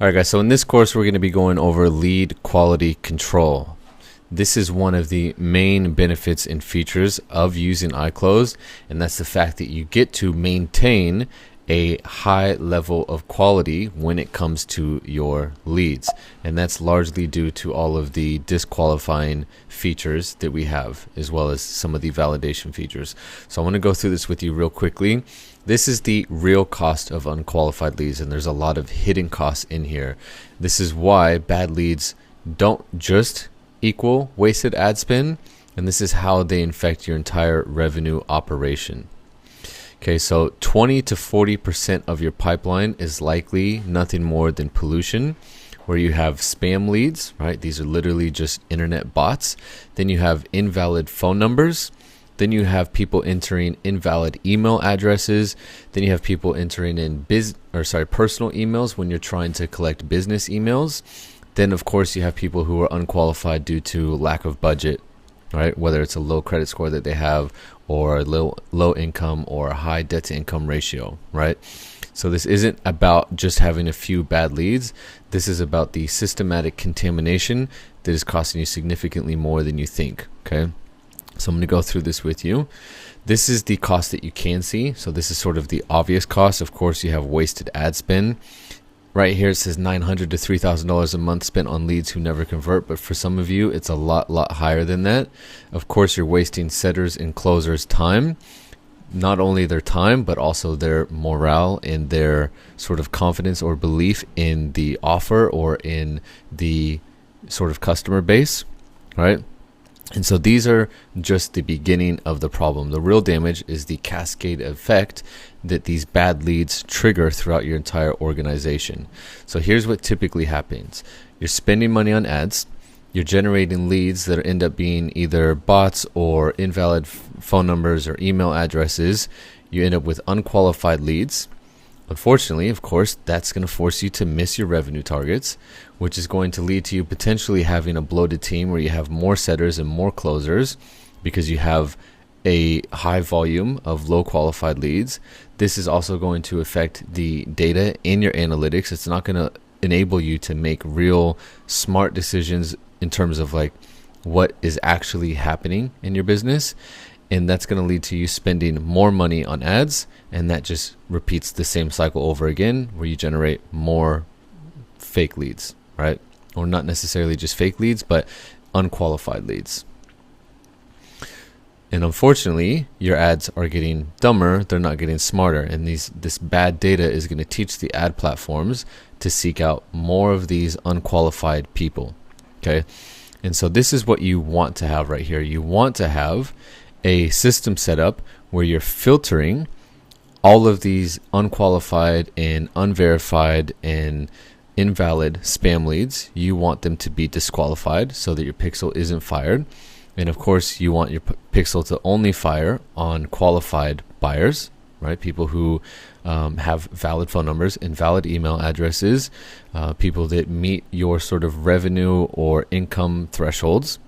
All right, guys, so in this course, we're going to be going over lead quality control. This is one of the main benefits and features of using iClosed, and that's the fact that you get to maintain a high level of quality when it comes to your leads. And that's largely due to all of the disqualifying features that we have, as well as some of the validation features. So I want to go through this with you real quickly. This is the real cost of unqualified leads, and there's a lot of hidden costs in here. This is why bad leads don't just equal wasted ad spend, and this is how they infect your entire revenue operation. Okay, so 20 to 40% of your pipeline is likely nothing more than pollution, where you have spam leads, right? These are literally just internet bots. Then you have invalid phone numbers. Then you have people entering invalid email addresses. Then you have people entering in personal emails when you're trying to collect business emails. Then, of course, you have people who are unqualified due to lack of budget, right? Whether it's a low credit score that they have, or a low income, or a high debt to income ratio, right? So this isn't about just having a few bad leads. This is about the systematic contamination that is costing you significantly more than you think, okay? So I'm going to go through this with you. This is the cost that you can see. So this is sort of the obvious cost. Of course, you have wasted ad spend. Right here it says $900 to $3,000 a month spent on leads who never convert, but for some of you it's a lot higher than that. Of course, you're wasting setters and closers' time, not only their time but also their morale and their sort of confidence or belief in the offer or in the sort of customer base, right? And so these are just the beginning of the problem. The real damage is the cascade effect that these bad leads trigger throughout your entire organization. So here's what typically happens. You're spending money on ads. You're generating leads that end up being either bots or invalid phone numbers or email addresses. You end up with unqualified leads. Unfortunately, of course, that's going to force you to miss your revenue targets, which is going to lead to you potentially having a bloated team where you have more setters and more closers because you have a high volume of low qualified leads. This is also going to affect the data in your analytics. It's not going to enable you to make real smart decisions in terms of like what is actually happening in your business. And that's going to lead to you spending more money on ads, and that just repeats the same cycle over again where you generate more fake leads, right? Or not necessarily just fake leads, but unqualified leads. And unfortunately, your ads are getting dumber, they're not getting smarter, and this bad data is going to teach the ad platforms to seek out more of these unqualified people, okay? And so this is what you want to have right here. You want to have a system set up where you're filtering all of these unqualified and unverified and invalid spam leads. You want them to be disqualified so that your pixel isn't fired. And of course, you want your pixel to only fire on qualified buyers, right? People who have valid phone numbers and valid email addresses, people that meet your sort of revenue or income thresholds.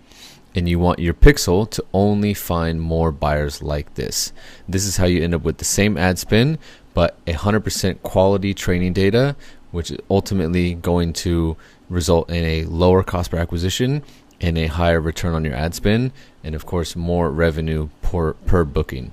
And you want your pixel to only find more buyers like this. This is how you end up with the same ad spend, but 100% quality training data, which is ultimately going to result in a lower cost per acquisition and a higher return on your ad spend, and of course more revenue per booking.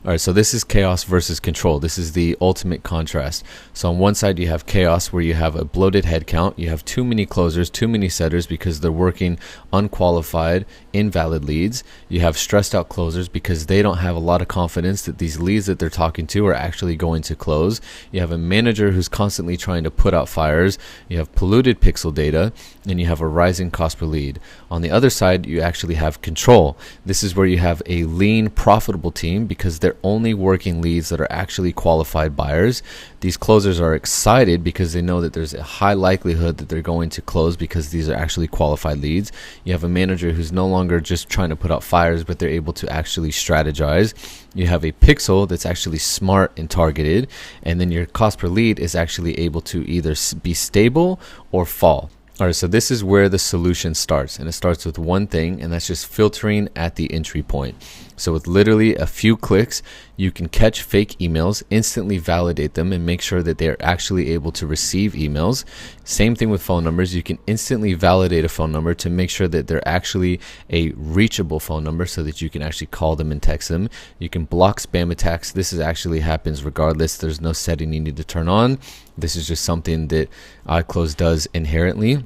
All right, so this is chaos versus control. This is the ultimate contrast. So on one side, you have chaos where you have a bloated headcount. You have too many closers, too many setters because they're working unqualified, invalid leads. You have stressed out closers because they don't have a lot of confidence that these leads that they're talking to are actually going to close. You have a manager who's constantly trying to put out fires. You have polluted pixel data, and you have a rising cost per lead. On the other side, you actually have control. This is where you have a lean, profitable team because they're only working leads that are actually qualified buyers. These closers are excited because they know that there's a high likelihood that they're going to close because these are actually qualified leads. You have a manager who's no longer just trying to put out fires, but they're able to actually strategize. You have a pixel that's actually smart and targeted, and then your cost per lead is actually able to either be stable or fall. All right, so this is where the solution starts, and it starts with one thing, and that's just filtering at the entry point. So with literally a few clicks, you can catch fake emails, instantly validate them, and make sure that they're actually able to receive emails. Same thing with phone numbers. You can instantly validate a phone number to make sure that they're actually a reachable phone number so that you can actually call them and text them. You can block spam attacks. This is actually happens regardless. There's no setting you need to turn on. This is just something that iClosed does inherently.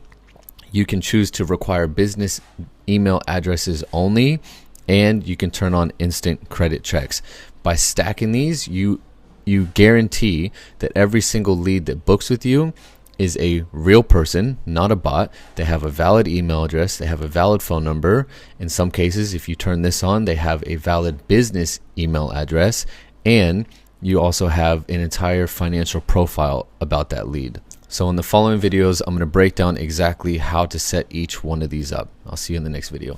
You can choose to require business email addresses only, and you can turn on instant credit checks. By stacking these, you guarantee that every single lead that books with you is a real person, not a bot. They have a valid email address, they have a valid phone number. In some cases, if you turn this on, they have a valid business email address, and you also have an entire financial profile about that lead. So in the following videos, I'm going to break down exactly how to set each one of these up. I'll see you in the next video.